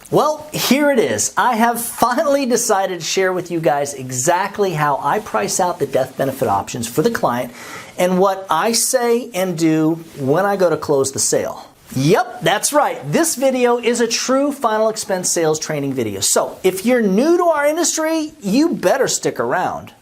Well, here it is. I have finally decided to share with you guys exactly how I price out the death benefit options for the client and what I say and do when I go to close the sale. Yep, that's right. This video is a true final expense sales training video. So if you're new to our industry, you better stick around.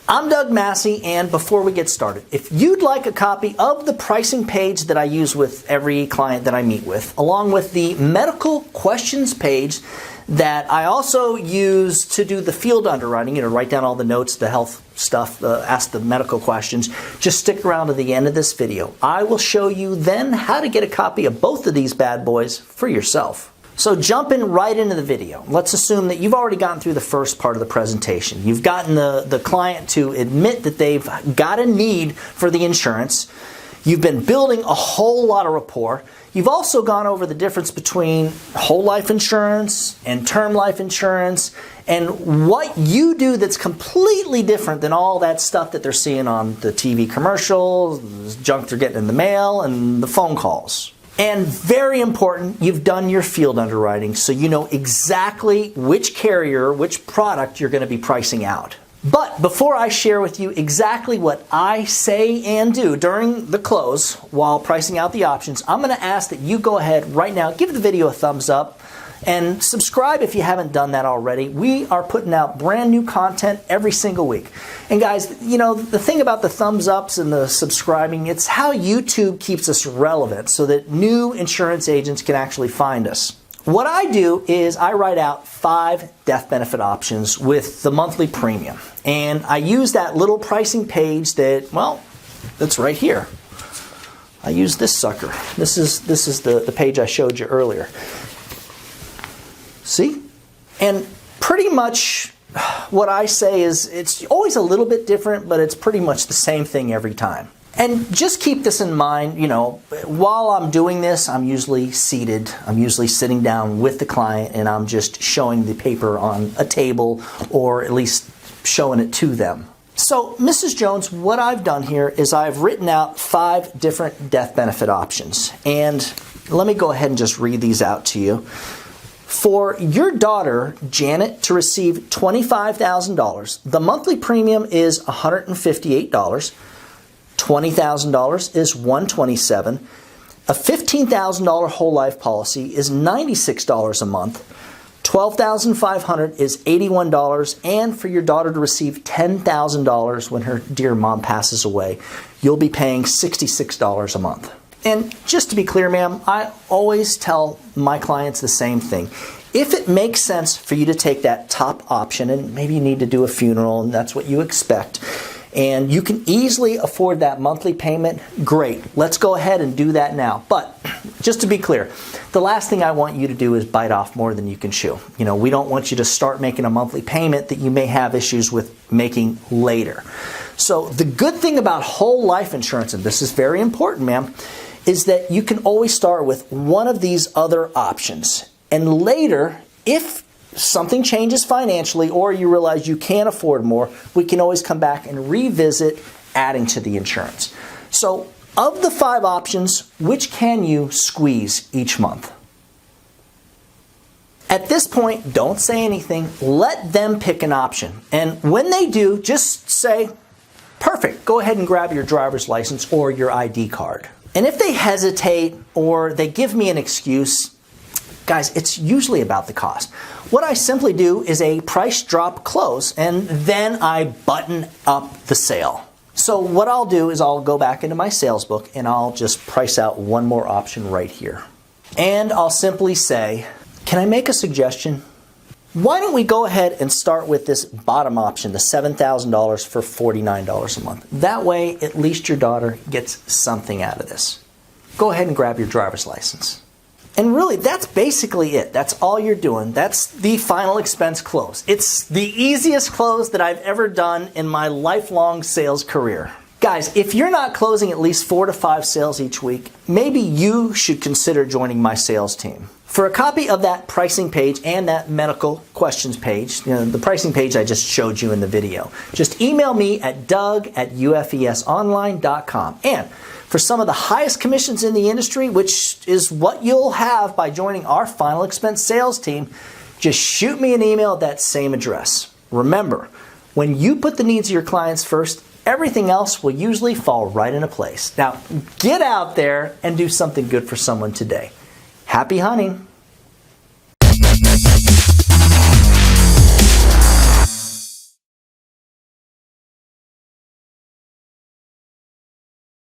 I'm Doug Massi, and before we get started, if you'd like a copy of the pricing page that I use with every client that I meet with, along with the medical questions page that I also use to do the field underwriting, write down all the notes, the health stuff, ask the medical questions, just stick around to the end of this video. I will show you then how to get a copy of both of these bad boys for yourself. So jumping right into the video, let's assume that you've already gotten through the first part of the presentation. You've gotten the client to admit that they've got a need for the insurance. You've been building a whole lot of rapport. You've also gone over the difference between whole life insurance and term life insurance and what you do that's completely different than all that stuff that they're seeing on the TV commercials, the junk they're getting in the mail, and the phone calls. And very important, you've done your field underwriting so you know exactly which carrier, which product you're going to be pricing out. But before I share with you exactly what I say and do during the close while pricing out the options, I'm going to ask that you go ahead right now, give the video a thumbs up, and subscribe if you haven't done that already. We are putting out brand new content every single week. And guys, the thing about the thumbs ups and the subscribing, it's how YouTube keeps us relevant so that new insurance agents can actually find us. What I do is I write out 5 death benefit options with the monthly premium. And I use that little pricing page that's right here. I use this sucker. This is the page I showed you earlier. See? And pretty much what I say is it's always a little bit different, but it's pretty much the same thing every time. And just keep this in mind, while I'm doing this, I'm usually seated. I'm usually sitting down with the client and I'm just showing the paper on a table or at least showing it to them. So, Mrs. Jones, what I've done here is I've written out 5 different death benefit options. And let me go ahead and just read these out to you. For your daughter, Janet, to receive $25,000, the monthly premium is $158. $20,000 is $127. A $15,000 whole life policy is $96 a month. $12,500 is $81, and for your daughter to receive $10,000 when her dear mom passes away, you'll be paying $66 a month. And just to be clear, ma'am, I always tell my clients the same thing. If it makes sense for you to take that top option, and maybe you need to do a funeral and that's what you expect, and you can easily afford that monthly payment, great. Let's go ahead and do that now. But just to be clear, the last thing I want you to do is bite off more than you can chew. We don't want you to start making a monthly payment that you may have issues with making later. So the good thing about whole life insurance, and this is very important, ma'am, is that you can always start with one of these other options. And later, if something changes financially or you realize you can't afford more, we can always come back and revisit adding to the insurance. So, of the 5 options, which can you squeeze each month? At this point, don't say anything. Let them pick an option. And when they do, just say, perfect, go ahead and grab your driver's license or your ID card. And if they hesitate or they give me an excuse, guys, it's usually about the cost. What I simply do is a price drop close, and then I button up the sale. So what I'll do is I'll go back into my sales book and I'll just price out one more option right here. And I'll simply say, can I make a suggestion? Why don't we go ahead and start with this bottom option, the $7,000 for $49 a month. That way, at least your daughter gets something out of this. Go ahead and grab your driver's license. And really, that's basically it. That's all you're doing. That's the final expense close. It's the easiest close that I've ever done in my lifelong sales career. Guys, if you're not closing at least 4 to 5 sales each week, maybe you should consider joining my sales team. For a copy of that pricing page and that medical questions page, the pricing page I just showed you in the video, just email me at doug@ufesonline.com. And for some of the highest commissions in the industry, which is what you'll have by joining our final expense sales team, just shoot me an email at that same address. Remember, when you put the needs of your clients first, everything else will usually fall right into place. Now, get out there and do something good for someone today. Happy hunting!